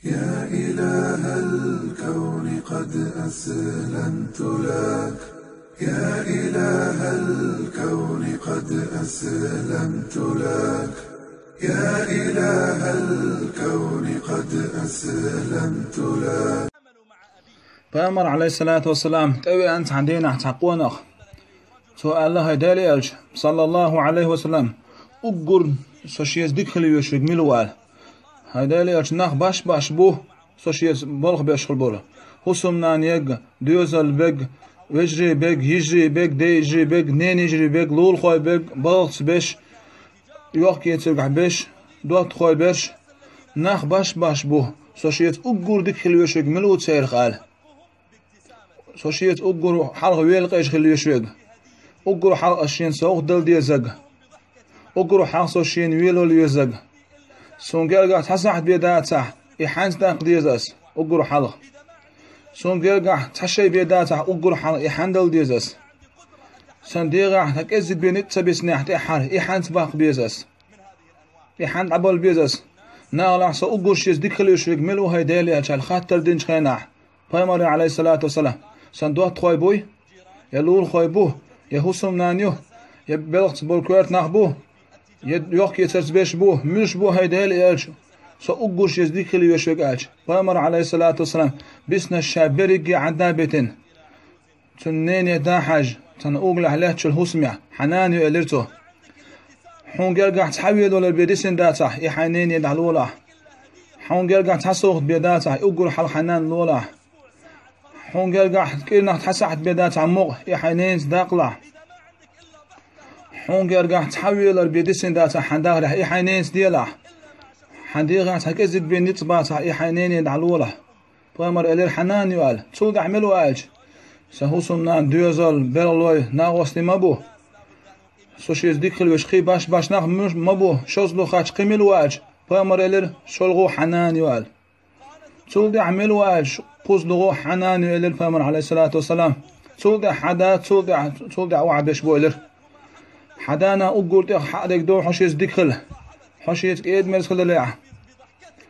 يا إله الكون قد أسلمت لك، يا إله الكون قد أسلمت لك، يا إله الكون قد أسلمت لك. پیامبر علیه الصلاة والسلام توی انت عندنا تقوانخ تو الله هداليج صلى الله عليه وسلم اقر سوشيز دخل يشرق ملوال هداليج نخ باش بو سوشيز بلغ بيشخل بوله حسم نانيق دوزل بيق وجري بيق يجري بيق ديجري بيق نين يجري بيق لول خوي بيق بلغ بيش يوق يترقع بيش دوت خوي بيش نخ باش بو سوشيز اقر دخل يشرق ملو تسير خال سوشيز اقر حلق ويلقيش خلي يشرق اقر حلق الشين سوق دل ديزق اقر حلق سوشين ويلو ليزق سونجرقع تحسحت بيداتح يحانس داق ديزس اقر حلق سونجرقع تحشي بيداتح اقر حلق يحاندل ديزس سنديقع تكزد بينت سبسناح تحر يحانس باق بيزس يحان عبال بيزس ناغلع سو اقر شيز ديكل يشرق ملو هيدالي هالشال خاطر دينش خيناح پیامبر عليه الصلاة والسلام سندوات خوي بوي يا لول خوي بوه يا حسم نانيو يا بلغت بولكوات ناخ بوه يا يوق يترز بيش بوه مش بوه هيدالي الش سو اقرش يزديك اللي يشوق الش پیامبر عليه الصلاة والسلام بسنا الشابرقي عدابتن تنين يدا حاج تن اوغل عليهش الحسمية حنانيو الرتو حون قرقع تحويل ولا البيدسن داتا يحنين يدعلولا حون قرقع تحسوخ بيداتا اقر حل حنان لولا حون قرقع كيرنا تحسحت بيدات عمق يحنين داقلا حون قرقع تحويل البيدسن داتا حنداغله يحنين ديلا حنديغا تكزد بين نطباتا يحنين يدعلولا بامر الير حنان يوال تود عملوا الج سهوسمنان دوزل بيرلوي ناغوستي مابو سوشيز ديكل وشخي باش ناغ مابو شوزلو خاش قيملوا الج بامر الير شلغو حنان يوال تود عملوا الج قوزلغو حنان يوال بامر عليه الصلاة والسلام تود حدا تود وعدش بويلر حدانا اقول تخ حدك دو حشيز ديكل حشيز ايد مرسخل ليح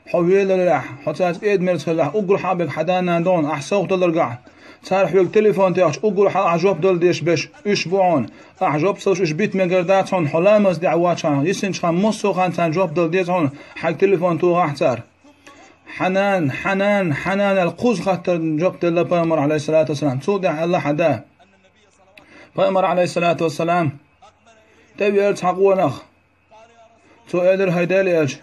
حويل ليح حتات ايد مرسخل ليح اقول حابك حدانا دون احسوق تلرقع صار حويل تليفون تاعش اقول اعجب دول ديش بش اسبوعون اعجب سوش اش بيت مقرداتون حلامز دعواتشان يسنش خان مصو خان تنجب دول ديتون حق تليفون تو احتار حنان القوز خاطر جبت الله بامر عليه الصلاة والسلام تودع الله حدا بامر عليه الصلاة والسلام تبي حقونخ تو ادر هيداليج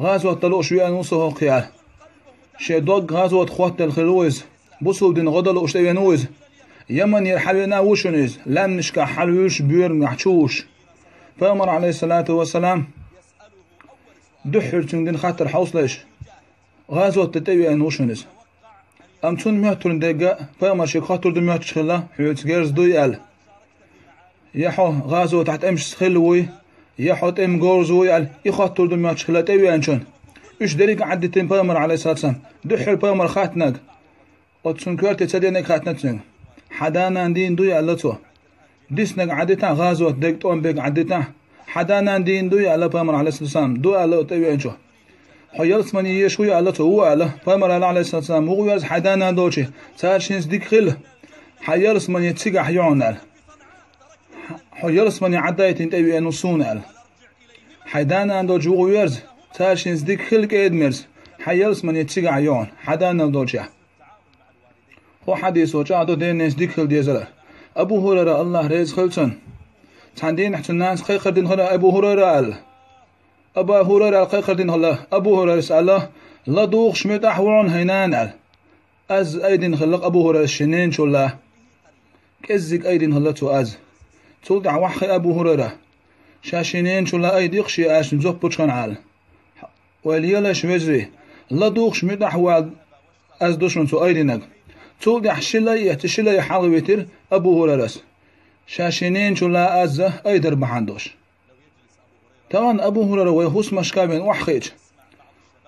غازوة طلوع شوية نوصه قيال شي دوق غازوة خوات الخلويز بوصل دين غدل وشتي نويز يمن يرحلنا وشنيز لم نشكا حلوش بير نحشوش بامر عليه الصلاة والسلام دحر تندين خاطر حوصلش غازوة تتوي نوشنيز امتون مياتون دقا بامر شي خاطر دو ميات شخلا حيوت جيرز دويال يحو غازوة تحت امش خلوي يحط ام غورزوي على يخاطر دو ميات شخلا توي انشون اش دريق عدتين بامر عليه الصلاة والسلام دحر بامر خاتناق وتسون كورتي تدينك خاتنتنج حدانا دين دوي على تو ديسنك عدتا غازوة دقتون بيق عدتا حدانا دين دوي على بامر عليه الصلاة والسلام دوي على توي انشو حيالس مني يشوي على تو هو على بامر عليه الصلاة والسلام هو يرز حدانا دوشي سارشينز ديك خل حيالس مني تسيق حيون على حيالس مني عدايت انتوي انوسون على حدانا دو جو يرز سارشينز ديك خل كيدمرز حيالس مني تسيق حيون حدانا دوشي هو حديث وجاء دينيس ديكل ديزل أبو هريرة الله ريز خلصن تندين حتى الناس خير دين هلا أبو هريرة أبو هريرة خير دين هلا أبو هريرة سأله لا دوخ شمت أحوان هينان أز أيدين خلق أبو هريرة شنين شو الله كزك أيدين هلا تو أز تودع وحي أبو هريرة شاشنين شو الله أيديق شي أش نزوب بتشان عال وليلا شمزري لا دوخ شمت أحوال أز دوشن تو أيدينك تولد حشلي تشلي حلويتر أبو هريرة شاشنين شلا أزة أيدر بحندوش طبعا أبو هريرة ويهوس مشكابين وحخيج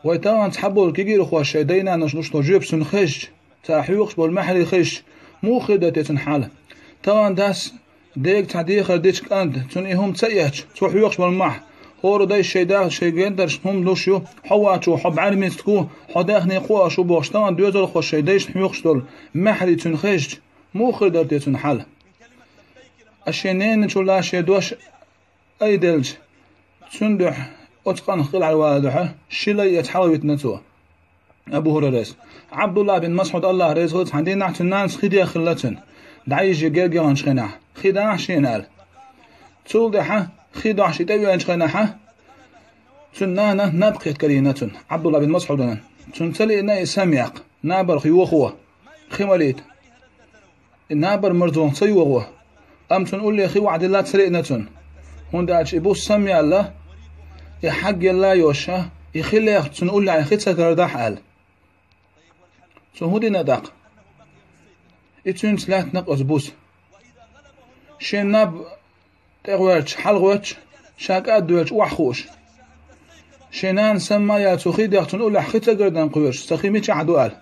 وطبعا تحبوا كيجيرو خوش دينا نش نجيب سنخش تحيوقش بالمحل خش مو خدة تنحل طبعا داس ديك تعديخ ديك أنت تنيهم تسيح تحيوقش بالمح هور داي شيدا شيغين درش هم لوشيو حواتو حب عرميستكو حداخني قوا شو بوشتان دوزل خوش شيداش حيوخشتل محري تنخشت موخر درتيتن حل اشينين شولا شيدوش ايدلج تندح اتقن خل على الوادحه شلي يتحاويت نتو ابو هريره عبد الله بن مسعود الله رزقت عندي نعت الناس خدي خلتن دعيج جيجان شخنا خداع شينال تول دحه خداع شي تبي شخنا سنانا نبقيت كلينة عبد الله بن مسعود تنتلي نا سميق نابر خيوخوه خماليت نابر مرزون صيوغوه ام تنقول لي خي وعد الله تسرقنة هون داش ابو سمي الله يحق الله يوشا يخلي تنقول لي خي تسكردح قال سهودي ندق اتون سلات نقص بوس شناب تغوش حلغوش شاكات دوش وحخوش شنان سما يا تخيد يختن أول حخيت قردن قوش سخيمي عدوال